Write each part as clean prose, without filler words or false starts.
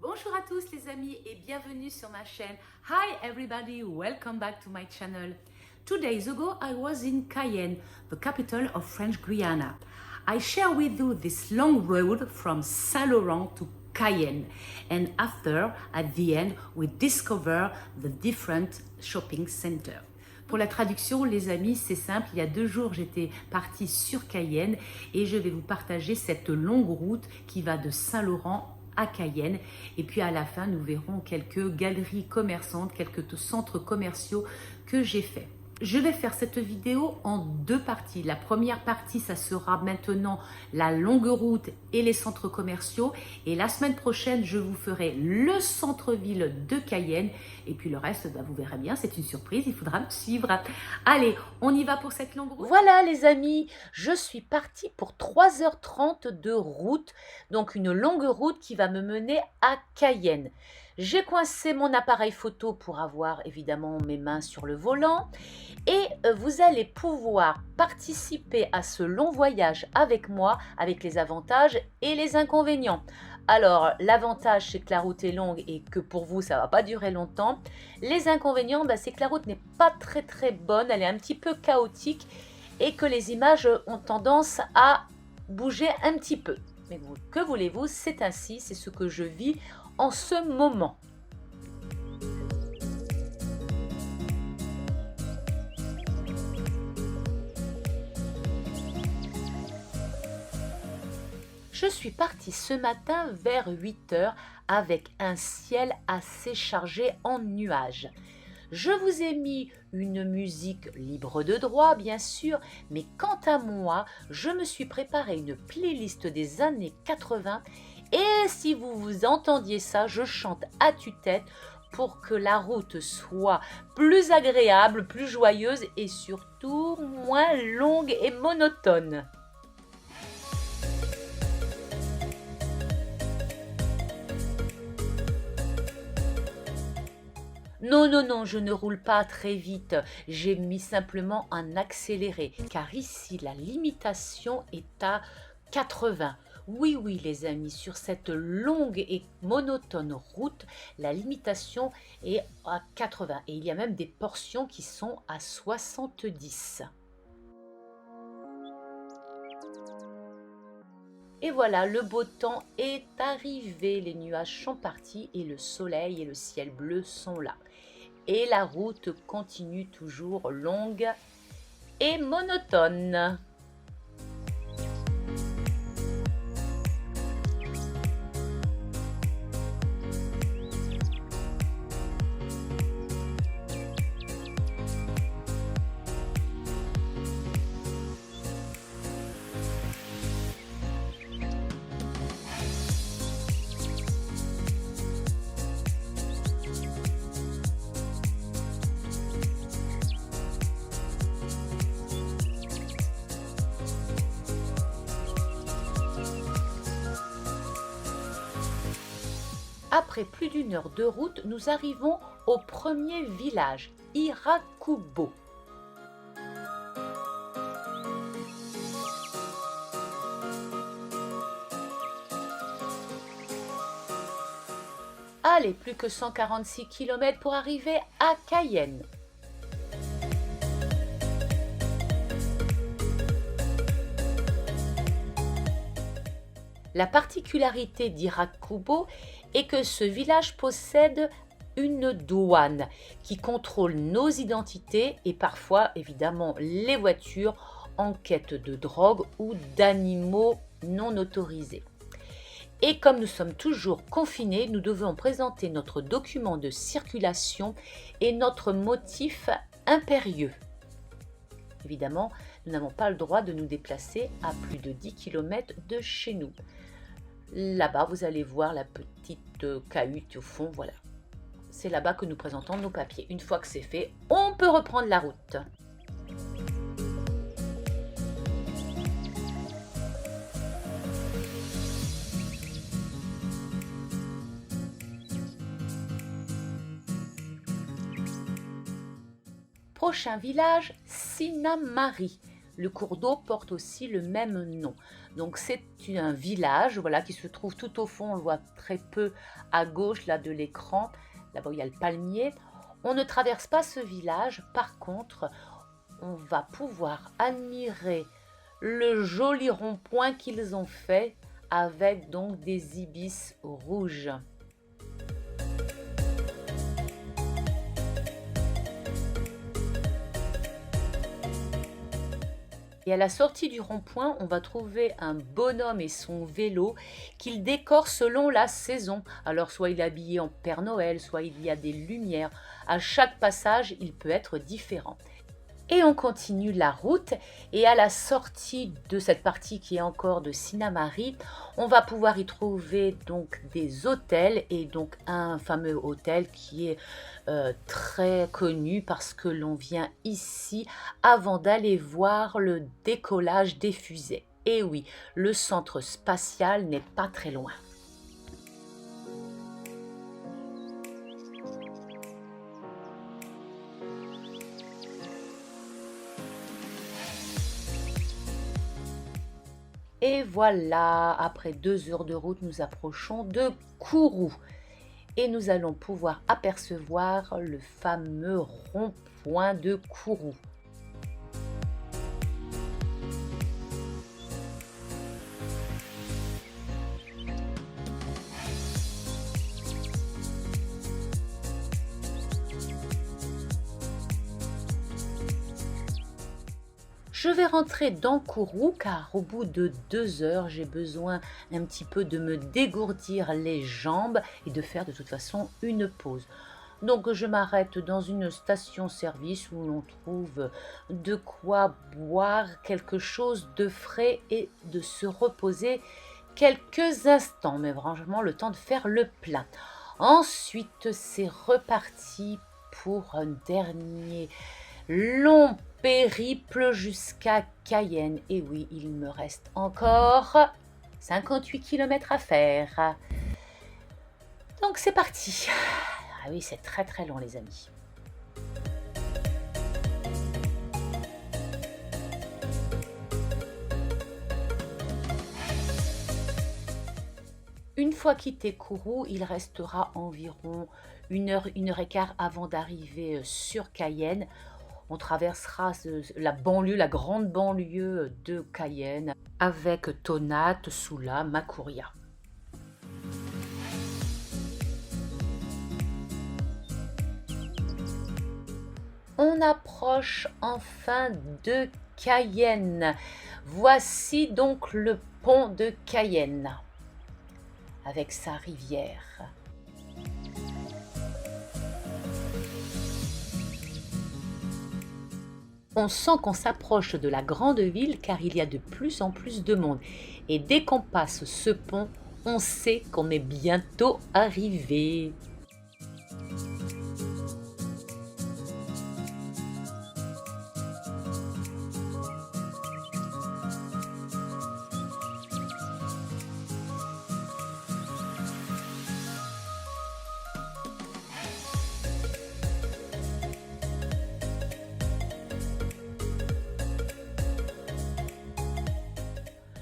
Bonjour à tous les amis et bienvenue sur ma chaîne. Hi everybody, welcome back to my channel. 2 days ago I was in Cayenne, the capital of French Guiana. I share with you this long road from Saint-Laurent to Cayenne, and after, at the end, we discover the different shopping centers. Pour la traduction, les amis, c'est simple. Il y a 2 jours, j'étais partie sur Cayenne et je vais vous partager cette longue route qui va de Saint-Laurent à Cayenne. Et puis à la fin, nous verrons quelques galeries commerçantes, quelques centres commerciaux que j'ai fait. Je vais faire cette vidéo en 2 parties. La première partie, ça sera maintenant la longue route et les centres commerciaux. Et la semaine prochaine, je vous ferai le centre-ville de Cayenne. Et puis le reste, vous verrez bien, c'est une surprise, il faudra me suivre. Allez, on y va pour cette longue route. Voilà les amis, je suis partie pour 3h30 de route. Donc une longue route qui va me mener à Cayenne. J'ai coincé mon appareil photo pour avoir évidemment mes mains sur le volant et vous allez pouvoir participer à ce long voyage avec moi, avec les avantages et les inconvénients. Alors l'avantage c'est que la route est longue et que pour vous ça va pas durer longtemps. Les inconvénients c'est que la route n'est pas très bonne, elle est un petit peu chaotique et que les images ont tendance à bouger un petit peu. Mais que voulez-vous, c'est ainsi, c'est ce que je vis en ce moment. Je suis partie ce matin vers 8h avec un ciel assez chargé en nuages. Je vous ai mis une musique libre de droit, bien sûr, mais quant à moi, je me suis préparé une playlist des années 80 et si vous entendiez ça, je chante à tue-tête pour que la route soit plus agréable, plus joyeuse et surtout moins longue et monotone. Non, je ne roule pas très vite, j'ai mis simplement un accéléré, car ici la limitation est à 80. Oui les amis, sur cette longue et monotone route, la limitation est à 80 et il y a même des portions qui sont à 70. Et voilà, le beau temps est arrivé, les nuages sont partis et le soleil et le ciel bleu sont là. Et la route continue toujours longue et monotone. Après plus d'1 heure de route, nous arrivons au premier village, Irakubo. Allez, plus que 146 km pour arriver à Cayenne. La particularité d'Irakubo est que ce village possède une douane qui contrôle nos identités et parfois évidemment les voitures en quête de drogue ou d'animaux non autorisés. Et comme nous sommes toujours confinés, nous devons présenter notre document de circulation et notre motif impérieux. Évidemment, nous n'avons pas le droit de nous déplacer à plus de 10 km de chez nous. Là-bas, vous allez voir la petite cahute au fond, voilà. C'est là-bas que nous présentons nos papiers. Une fois que c'est fait, on peut reprendre la route. Prochain village, Sinnamary. Le cours d'eau porte aussi le même nom. Donc c'est un village, voilà, qui se trouve tout au fond, on le voit très peu à gauche là de l'écran, là-bas il y a le palmier. On ne traverse pas ce village, par contre, on va pouvoir admirer le joli rond-point qu'ils ont fait avec donc des ibis rouges. Et à la sortie du rond-point, on va trouver un bonhomme et son vélo qu'il décore selon la saison. Alors soit il est habillé en Père Noël, soit il y a des lumières. À chaque passage, il peut être différent. Et on continue la route et à la sortie de cette partie qui est encore de Sinnamary, on va pouvoir y trouver donc des hôtels et donc un fameux hôtel qui est très connu parce que l'on vient ici avant d'aller voir le décollage des fusées. Et oui, le centre spatial n'est pas très loin. Et voilà, après 2 heures de route, nous approchons de Kourou. Et nous allons pouvoir apercevoir le fameux rond-point de Kourou. Je vais rentrer dans Kourou car au bout de 2 heures, j'ai besoin un petit peu de me dégourdir les jambes et de faire de toute façon une pause. Donc je m'arrête dans une station-service où l'on trouve de quoi boire quelque chose de frais et de se reposer quelques instants, mais franchement le temps de faire le plein. Ensuite, c'est reparti pour un dernier long périple jusqu'à Cayenne. Et oui, il me reste encore 58 km à faire. Donc c'est parti. Ah oui, c'est très très long les amis. Une fois quitté Kourou, il restera environ 1 heure et quart avant d'arriver sur Cayenne. On traversera la banlieue, la grande banlieue de Cayenne avec Tonat, Soula, Makouria. On approche enfin de Cayenne. Voici donc le pont de Cayenne avec sa rivière. On sent qu'on s'approche de la grande ville car il y a de plus en plus de monde. Et dès qu'on passe ce pont, on sait qu'on est bientôt arrivé.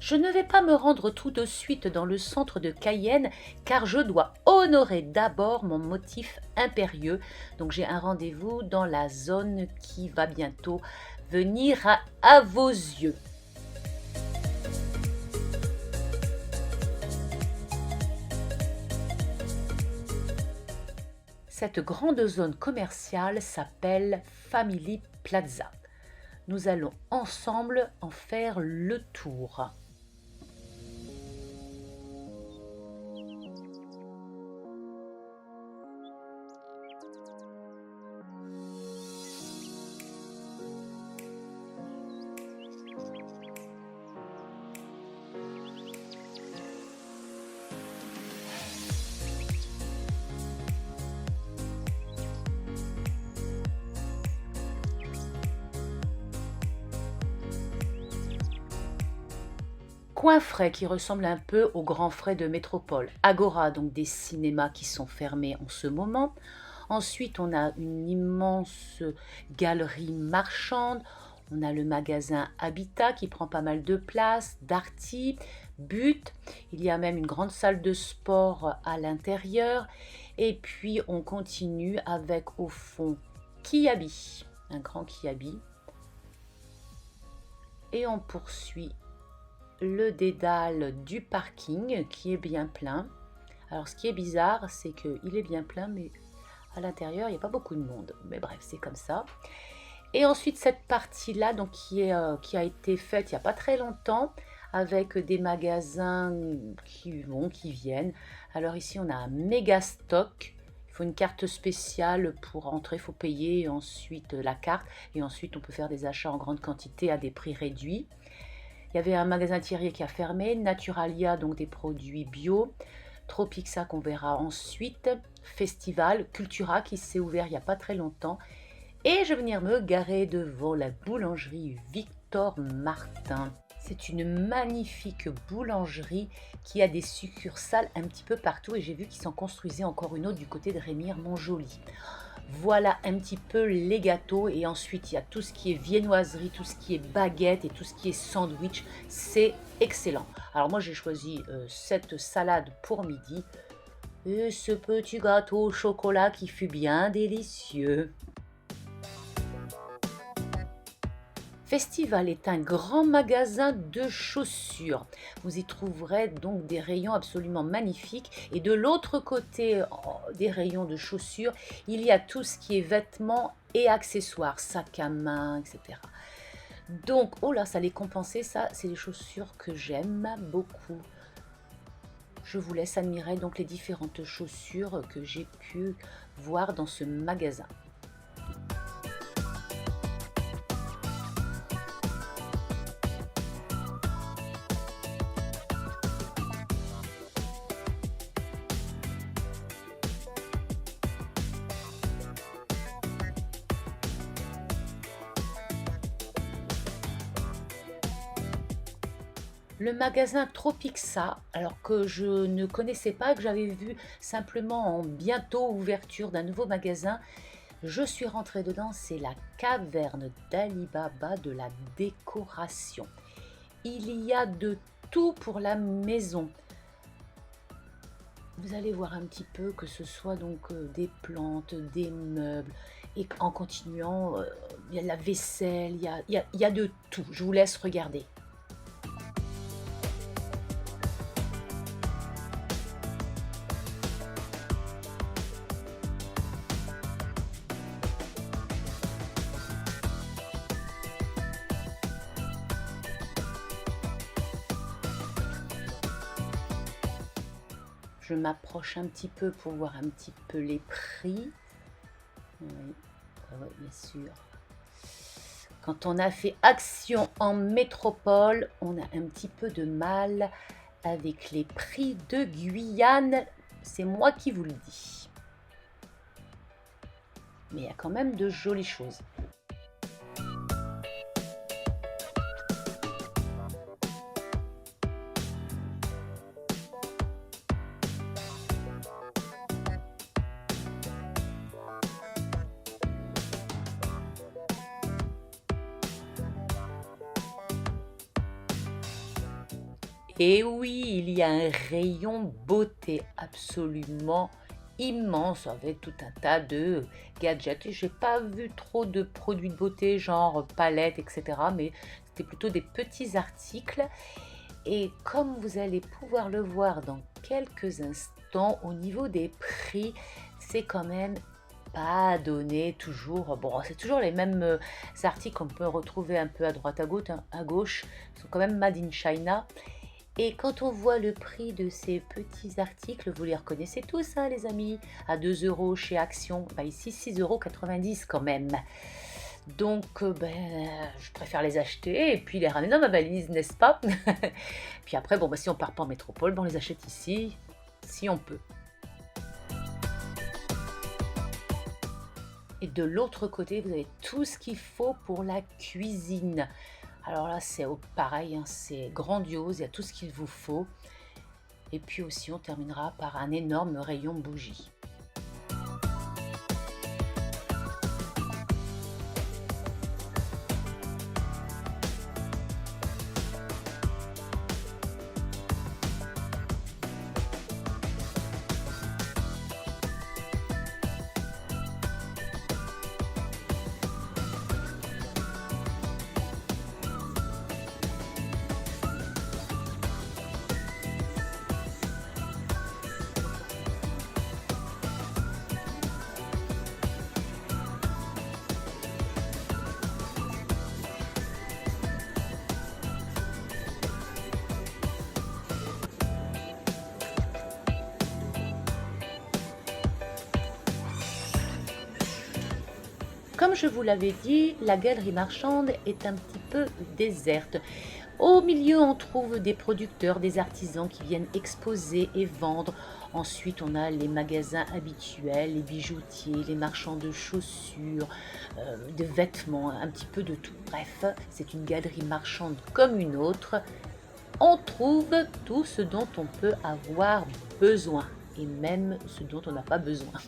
Je ne vais pas me rendre tout de suite dans le centre de Cayenne car je dois honorer d'abord mon motif impérieux. Donc j'ai un rendez-vous dans la zone qui va bientôt venir à vos yeux. Cette grande zone commerciale s'appelle Family Plaza. Nous allons ensemble en faire le tour. Coin frais qui ressemble un peu au grand frais de métropole. Agora, donc des cinémas qui sont fermés en ce moment. Ensuite, on a une immense galerie marchande. On a le magasin Habitat qui prend pas mal de place, Darty, But. Il y a même une grande salle de sport à l'intérieur. Et puis on continue avec au fond Kiabi, un grand Kiabi. Et on poursuit le dédale du parking qui est bien plein. Alors ce qui est bizarre, c'est qu'il est bien plein, mais à l'intérieur, il n'y a pas beaucoup de monde. Mais bref, c'est comme ça. Et ensuite, cette partie-là, donc qui a été faite il n'y a pas très longtemps, avec des magasins qui viennent. Alors ici, on a un méga stock. Il faut une carte spéciale pour entrer, il faut payer ensuite la carte. Et ensuite, on peut faire des achats en grande quantité à des prix réduits. Il y avait un magasin Thierry qui a fermé, Naturalia, donc des produits bio, Tropixa qu'on verra ensuite, Festival, Cultura qui s'est ouvert il n'y a pas très longtemps. Et je vais venir me garer devant la boulangerie Victor Martin. C'est une magnifique boulangerie qui a des succursales un petit peu partout et j'ai vu qu'ils s'en construisaient encore une autre du côté de Remire-Montjoly. Voilà un petit peu les gâteaux et ensuite il y a tout ce qui est viennoiserie, tout ce qui est baguette et tout ce qui est sandwich. C'est excellent. Alors moi j'ai choisi cette salade pour midi et ce petit gâteau au chocolat qui fut bien délicieux. Festival est un grand magasin de chaussures. Vous y trouverez donc des rayons absolument magnifiques. Et de l'autre côté des rayons de chaussures, il y a tout ce qui est vêtements et accessoires, sacs à main, etc. Donc, oh là, ça les compensait, ça, c'est les chaussures que j'aime beaucoup. Je vous laisse admirer donc les différentes chaussures que j'ai pu voir dans ce magasin. Le magasin Tropixa, alors que je ne connaissais pas, que j'avais vu simplement en bientôt ouverture d'un nouveau magasin, je suis rentrée dedans, c'est la caverne d'Alibaba de la décoration. Il y a de tout pour la maison. Vous allez voir un petit peu que ce soit donc des plantes, des meubles, et en continuant, il y a de la vaisselle, il y a de tout. Je vous laisse regarder. Je m'approche un petit peu pour voir un petit peu les prix. Oui, bien sûr. Quand on a fait action en métropole, on a un petit peu de mal avec les prix de Guyane. C'est moi qui vous le dis. Mais il y a quand même de jolies choses. Et oui, il y a un rayon beauté absolument immense avec tout un tas de gadgets. Je n'ai pas vu trop de produits de beauté, genre palettes, etc. Mais c'était plutôt des petits articles. Et comme vous allez pouvoir le voir dans quelques instants, au niveau des prix, c'est quand même pas donné toujours. Bon, c'est toujours les mêmes articles qu'on peut retrouver un peu à droite, à gauche. Ils sont quand même made in China. Et quand on voit le prix de ces petits articles, vous les reconnaissez tous, hein, les amis, à 2 € chez Action. Bah, ici, 6,90 € quand même. Donc, je préfère les acheter et puis les ramener dans ma valise, n'est-ce pas? Puis après, bon, si on part pas en métropole, on les achète ici, si on peut. Et de l'autre côté, vous avez tout ce qu'il faut pour la cuisine. Alors là, c'est pareil, hein, c'est grandiose, il y a tout ce qu'il vous faut. Et puis aussi, on terminera par un énorme rayon bougies. Comme je vous l'avais dit, la galerie marchande est un petit peu déserte. Au milieu, on trouve des producteurs, des artisans qui viennent exposer et vendre. Ensuite, on a les magasins habituels, les bijoutiers, les marchands de chaussures, de vêtements, un petit peu de tout. Bref, c'est une galerie marchande comme une autre. On trouve tout ce dont on peut avoir besoin et même ce dont on n'a pas besoin.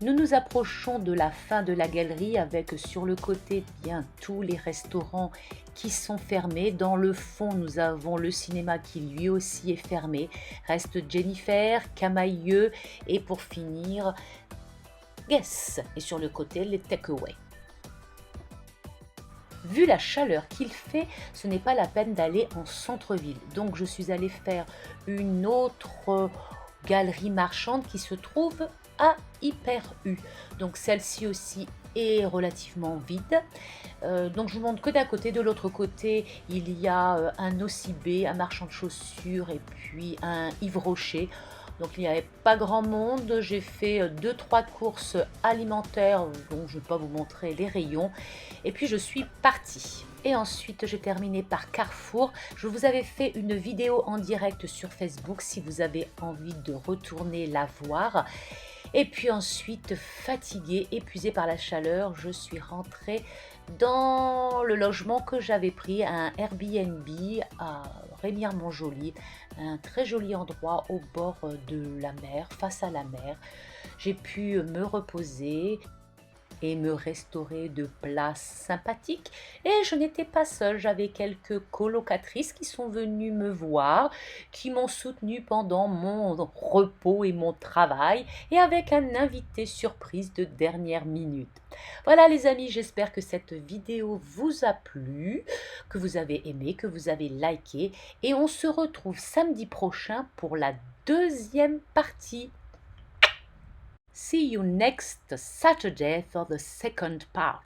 Nous nous approchons de la fin de la galerie avec sur le côté bien tous les restaurants qui sont fermés. Dans le fond, nous avons le cinéma qui lui aussi est fermé. Reste Jennifer, Camailleux et pour finir, Guess. Et sur le côté, les takeaway. Vu la chaleur qu'il fait, ce n'est pas la peine d'aller en centre-ville. Donc je suis allée faire une autre galerie marchande qui se trouve à Hyper U. Donc celle-ci aussi est relativement vide. Donc je vous montre que d'un côté. De l'autre côté, il y a un Nocibé, un marchand de chaussures et puis un Yves Rocher. Donc il n'y avait pas grand monde. J'ai fait 2-3 courses alimentaires, donc je ne vais pas vous montrer les rayons. Et puis je suis partie. Et ensuite j'ai terminé par Carrefour. Je vous avais fait une vidéo en direct sur Facebook si vous avez envie de retourner la voir. Et puis ensuite, fatiguée, épuisée par la chaleur, je suis rentrée dans le logement que j'avais pris, un Airbnb à Remire-Montjoly, un très joli endroit au bord de la mer, face à la mer. J'ai pu me reposer et me restaurer de places sympathiques. Et je n'étais pas seule, j'avais quelques colocatrices qui sont venues me voir, qui m'ont soutenue pendant mon repos et mon travail, et avec un invité surprise de dernière minute. Voilà les amis, j'espère que cette vidéo vous a plu, que vous avez aimé, que vous avez liké, et on se retrouve samedi prochain pour la deuxième partie. See you next Saturday for the second part.